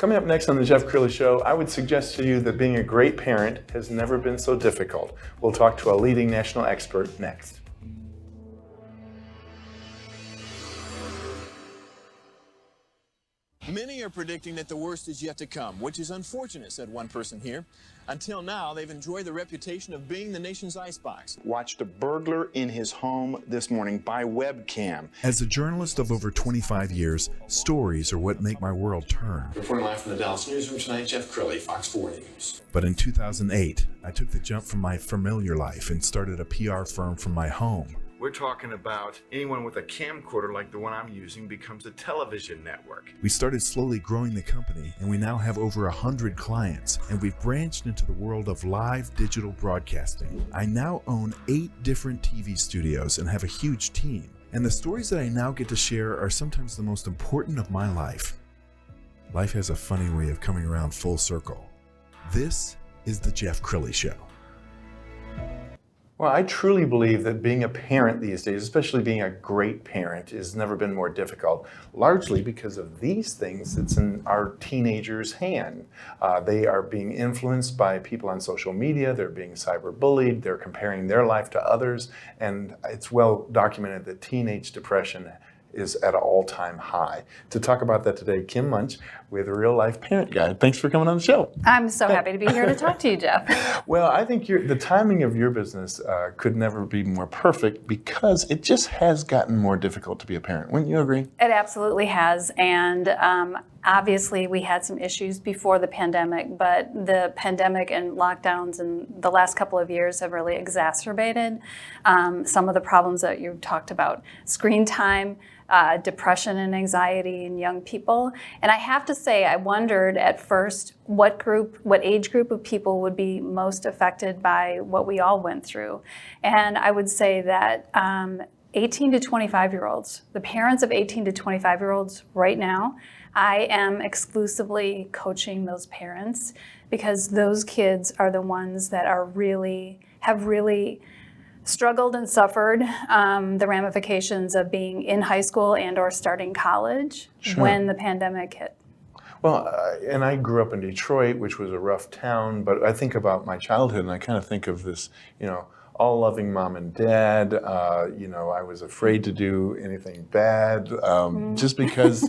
Coming up next on the Jeff Crilley Show, I would suggest to you that being a great parent has never been so difficult. We'll talk to a leading national expert next. Many are predicting that the worst is yet to come, which is unfortunate, said one person here. Until now, they've enjoyed the reputation of being the nation's icebox. Watched a burglar in his home this morning by webcam. As a journalist of over 25 years, stories are what make my world turn. Reporting live from the Dallas newsroom tonight, Jeff Crilley, Fox 4 News. But in 2008, I took the jump from my familiar life and started a PR firm from my home. We're talking about anyone with a camcorder like the one I'm using becomes a television network. We started slowly growing the company, and we now have over 100 clients, and we've branched into the world of live digital broadcasting. I now own 8 different TV studios and have a huge team. And the stories that I now get to share are sometimes the most important of my life. Life has a funny way of coming around full circle. This is the Jeff Crilley Show. Well, I truly believe that being a parent these days, especially being a great parent, has never been more difficult, largely because of these things that's in our teenagers' hand. They are being influenced by people on social media, they're being cyberbullied, they're comparing their life to others, and it's well documented that teenage depression is at an all-time high. To talk about that today, Kim Muench with a real-life parent guide. Thanks for coming on the show. I'm so happy to be here to talk to you, Jeff. Well, I think the timing of your business could never be more perfect because it just has gotten more difficult to be a parent. Wouldn't you agree? It absolutely has, and obviously we had some issues before the pandemic, but the pandemic and lockdowns in the last couple of years have really exacerbated some of the problems that you talked about. Screen time, depression and anxiety in young people. And I have to say, I wondered at first what age group of people would be most affected by what we all went through. And I would say that 18 to 25-year-olds, the parents of 18 to 25-year-olds right now, I am exclusively coaching those parents because those kids are the ones that have really struggled and suffered the ramifications of being in high school and or starting college when the pandemic hit. Well, and I grew up in Detroit, which was a rough town, but I think about my childhood and I kind of think of this, all-loving mom and dad. I was afraid to do anything bad just because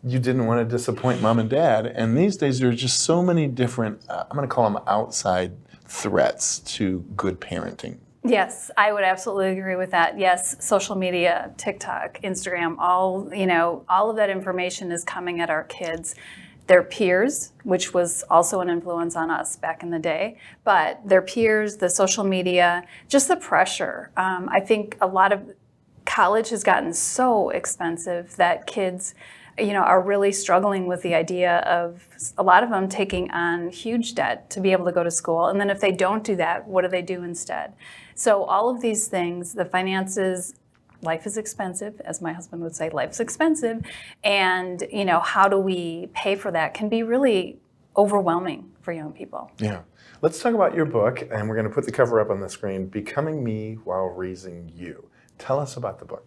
you didn't want to disappoint mom and dad. And these days there are just so many different, I'm going to call them outside threats to good parenting. Yes, I would absolutely agree with that. Yes, social media, TikTok, Instagram, all of that information is coming at our kids. Their peers, which was also an influence on us back in the day, but their peers, the social media, just the pressure. I think a lot of college has gotten so expensive that kids are really struggling with the idea of a lot of them taking on huge debt to be able to go to school. And then if they don't do that, what do they do instead? So all of these things, the finances, life is expensive, as my husband would say, life's expensive. And, how do we pay for that can be really overwhelming for young people. Yeah. Let's talk about your book, and we're going to put the cover up on the screen, Becoming Me While Raising You. Tell us about the book.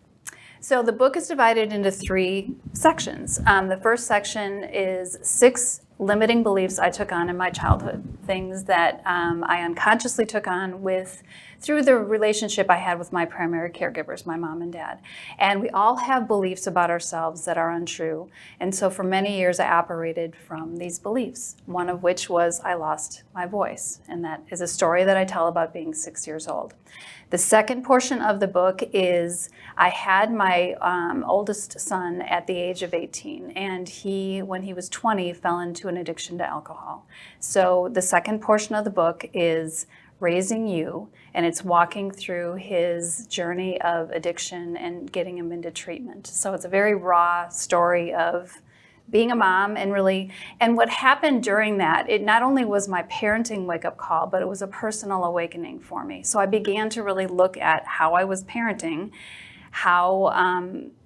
So the book is divided into 3 sections. The first section is 6 limiting beliefs I took on in my childhood, things that I unconsciously took on through the relationship I had with my primary caregivers, my mom and dad. And we all have beliefs about ourselves that are untrue. And so for many years I operated from these beliefs, one of which was I lost my voice. And that is a story that I tell about being 6 years old. The second portion of the book is I had my oldest son at the age of 18, and when he was 20, fell into an addiction to alcohol. So the second portion of the book is Raising You, and it's walking through his journey of addiction and getting him into treatment. So it's a very raw story of being a mom and what happened during that, it not only was my parenting wake-up call, but it was a personal awakening for me. So I began to really look at how I was parenting, how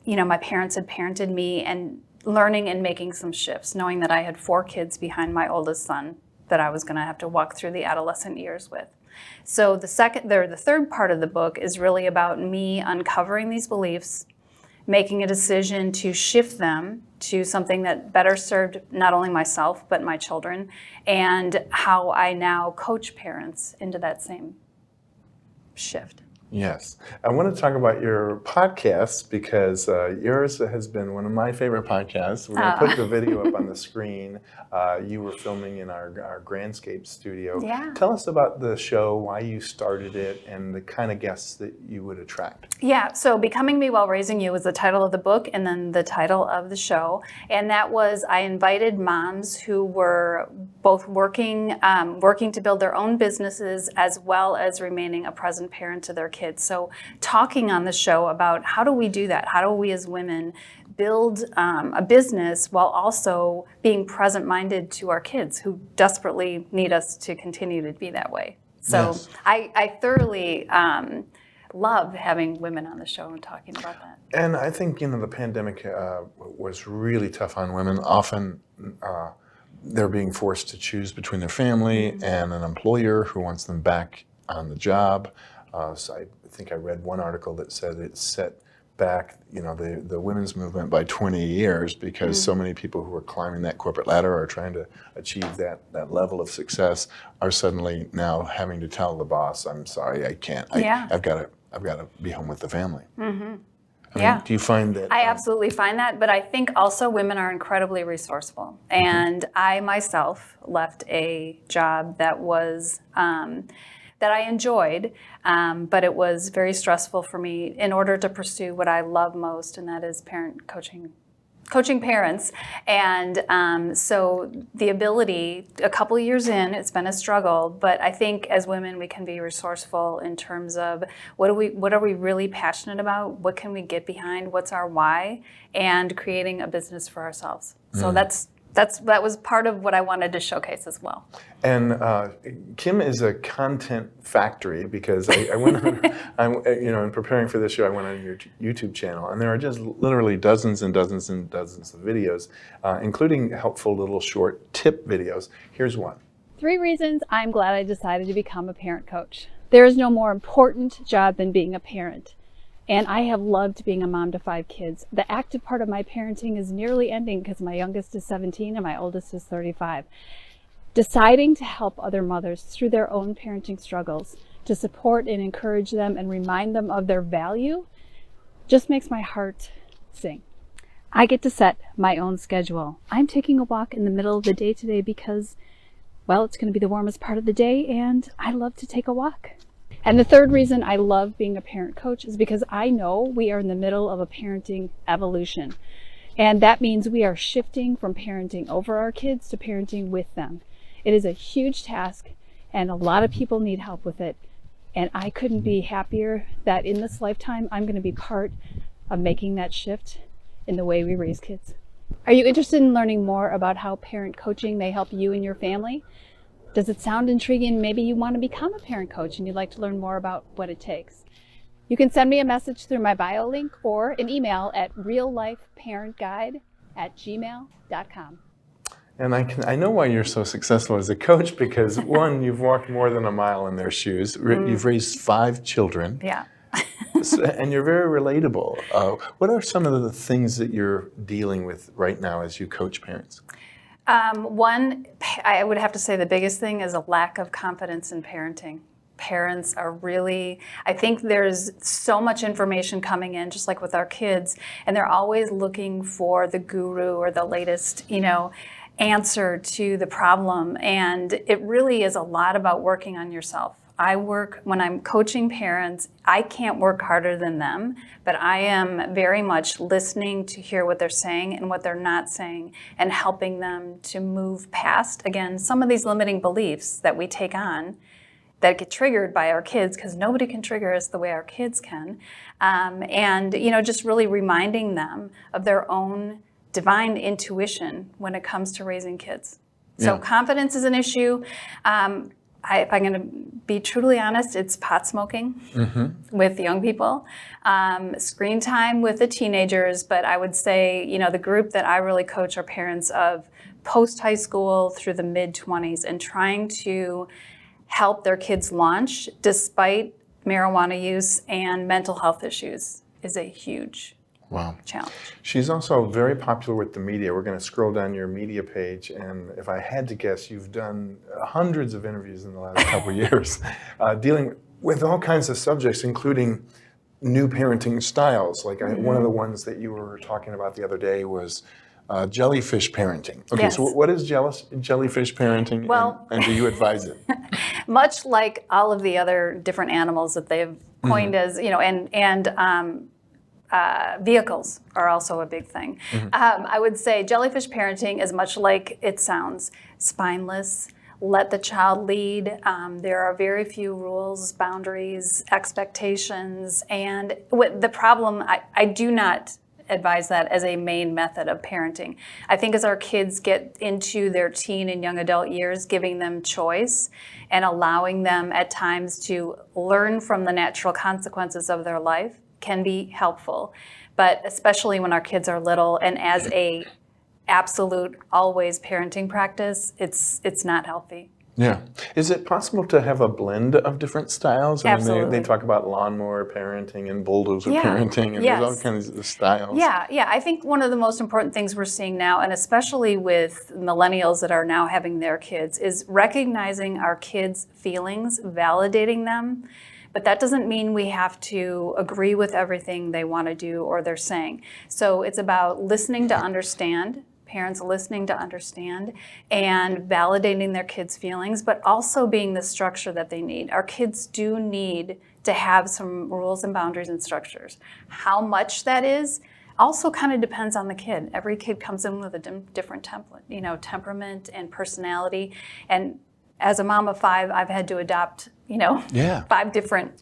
my parents had parented me, and learning and making some shifts, knowing that I had 4 kids behind my oldest son that I was going to have to walk through the adolescent years with. So the third part of the book is really about me uncovering these beliefs, making a decision to shift them to something that better served not only myself, but my children, and how I now coach parents into that same shift. Yes. I want to talk about your podcast because yours has been one of my favorite podcasts. We're going to put the video up on the screen. You were filming in our Grandscape studio. Yeah. Tell us about the show, why you started it, and the kind of guests that you would attract. Yeah, so Becoming Me While Raising You was the title of the book and then the title of the show. And that was, I invited moms who were both working to build their own businesses as well as remaining a present parent to their kids. So talking on the show about how do we do that? How do we as women build a business while also being present-minded to our kids who desperately need us to continue to be that way? So Yes. I thoroughly love having women on the show and talking about that. And I think, the pandemic was really tough on women. Often they're being forced to choose between their family and an employer who wants them back on the job. So I think I read one article that said it set back, the women's movement by 20 years because so many people who are climbing that corporate ladder or trying to achieve that level of success are suddenly now having to tell the boss, "I'm sorry, I can't. I've got to be home with the family." I mean, do you find that? I absolutely find that, but I think also women are incredibly resourceful. And I myself left a job that was that I enjoyed, but it was very stressful for me in order to pursue what I love most, and that is coaching parents. And so the ability, a couple of years in, it's been a struggle, but I think as women we can be resourceful in terms of what are we really passionate about, what can we get behind, what's our why, and creating a business for ourselves. So that was part of what I wanted to showcase as well. And Kim is a content factory because I went on, in preparing for this show, I went on your YouTube channel, and there are just literally dozens and dozens and dozens of videos, including helpful little short tip videos. Here's one. 3 reasons I'm glad I decided to become a parent coach. There is no more important job than being a parent. And I have loved being a mom to 5 kids. The active part of my parenting is nearly ending because my youngest is 17 and my oldest is 35. Deciding to help other mothers through their own parenting struggles, to support and encourage them and remind them of their value, just makes my heart sing. I get to set my own schedule. I'm taking a walk in the middle of the day today because, well, it's going to be the warmest part of the day and I love to take a walk. And the 3rd reason I love being a parent coach is because I know we are in the middle of a parenting evolution. And that means we are shifting from parenting over our kids to parenting with them. It is a huge task and a lot of people need help with it. And I couldn't be happier that in this lifetime, I'm going to be part of making that shift in the way we raise kids. Are you interested in learning more about how parent coaching may help you and your family? Does it sound intriguing? Maybe you want to become a parent coach and you'd like to learn more about what it takes. You can send me a message through my bio link or an email at reallifeparentguide@gmail.com. And I know why you're so successful as a coach because, one, you've walked more than a mile in their shoes. You've raised 5 children. Yeah. And you're very relatable. What are some of the things that you're dealing with right now as you coach parents? One, I would have to say the biggest thing is a lack of confidence in parenting. Parents are really, I think there's so much information coming in, just like with our kids, and they're always looking for the guru or the latest, answer to the problem. And it really is a lot about working on yourself. When I'm coaching parents, I can't work harder than them, but I am very much listening to hear what they're saying and what they're not saying and helping them to move past, again, some of these limiting beliefs that we take on that get triggered by our kids, because nobody can trigger us the way our kids can. And just really reminding them of their own divine intuition when it comes to raising kids. So confidence is an issue. If I'm going to be truly honest, it's pot smoking with young people, screen time with the teenagers, but I would say, the group that I really coach are parents of post-high school through the mid-20s and trying to help their kids launch despite marijuana use and mental health issues is a huge Wow. challenge. She's also very popular with the media. We're going to scroll down your media page, and if I had to guess, you've done hundreds of interviews in the last couple of years dealing with all kinds of subjects, including new parenting styles. Like one of the ones that you were talking about the other day was jellyfish parenting. Okay, Yes. so what is jellyfish parenting, Well- and do you advise it? Much like all of the other different animals that they've coined as, and vehicles are also a big thing. I would say jellyfish parenting is much like it sounds, spineless. Let the child lead. There are very few rules, boundaries, expectations, and the problem, I do not advise that as a main method of parenting. I think as our kids get into their teen and young adult years, giving them choice and allowing them at times to learn from the natural consequences of their life can be helpful. But especially when our kids are little and as a absolute always parenting practice, it's not healthy. Yeah. Is it possible to have a blend of different styles? I mean, Absolutely. they talk about lawnmower parenting and bulldozer Yeah. parenting, and Yes. there's all kinds of styles. Yeah. I think one of the most important things we're seeing now, and especially with millennials that are now having their kids, is recognizing our kids' feelings, validating them. But that doesn't mean we have to agree with everything they want to do or they're saying. So it's about listening to understand, parents listening to understand and validating their kids' feelings, but also being the structure that they need. Our kids do need to have some rules and boundaries and structures. How much that is also kind of depends on the kid. Every kid comes in with a different template, temperament and personality. And as a mom of 5, I've had to adopt, Yeah. 5 different,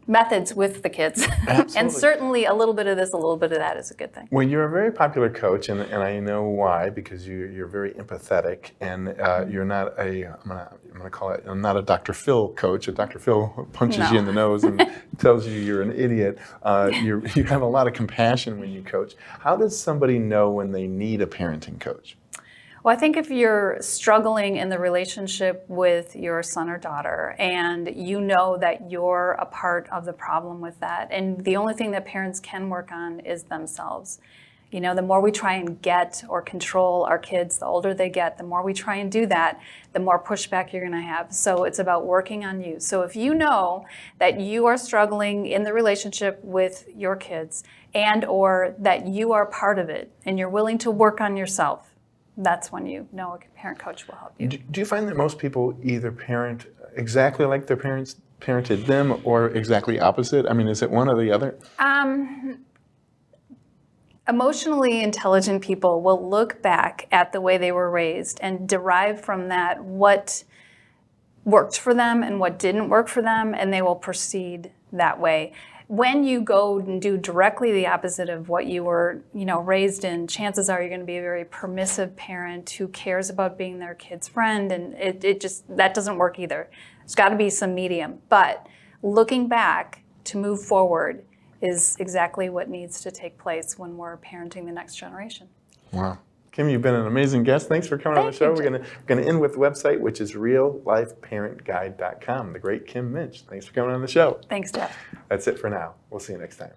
methods with the kids. Absolutely. And certainly a little bit of this, a little bit of that is a good thing. Well, you're a very popular coach, and I know why, because you're very empathetic, and you're not I'm gonna call it, not a Dr. Phil coach. A Dr. Phil punches you in the nose and tells you you're an idiot. You have a lot of compassion when you coach. How does somebody know when they need a parenting coach? Well, I think if you're struggling in the relationship with your son or daughter and you know that you're a part of the problem with that, and the only thing that parents can work on is themselves. The more we try and get or control our kids, the older they get, the more we try and do that, the more pushback you're going to have. So it's about working on you. So if you know that you are struggling in the relationship with your kids and or that you are part of it and you're willing to work on yourself, that's when you know a parent coach will help you. Do you find that most people either parent exactly like their parents parented them or exactly opposite? I mean, is it one or the other? Emotionally intelligent people will look back at the way they were raised and derive from that what worked for them and what didn't work for them, and they will proceed that way. When you go and do directly the opposite of what you were, raised in, chances are you're going to be a very permissive parent who cares about being their kid's friend, and that doesn't work either. There's got to be some medium. But looking back to move forward is exactly what needs to take place when we're parenting the next generation. Wow. Kim, you've been an amazing guest. Thanks for coming on the show. Thank We're going to end with the website, which is reallifeparentguide.com. The great Kim Muench. Thanks for coming on the show. Thanks, Jeff. That's it for now. We'll see you next time.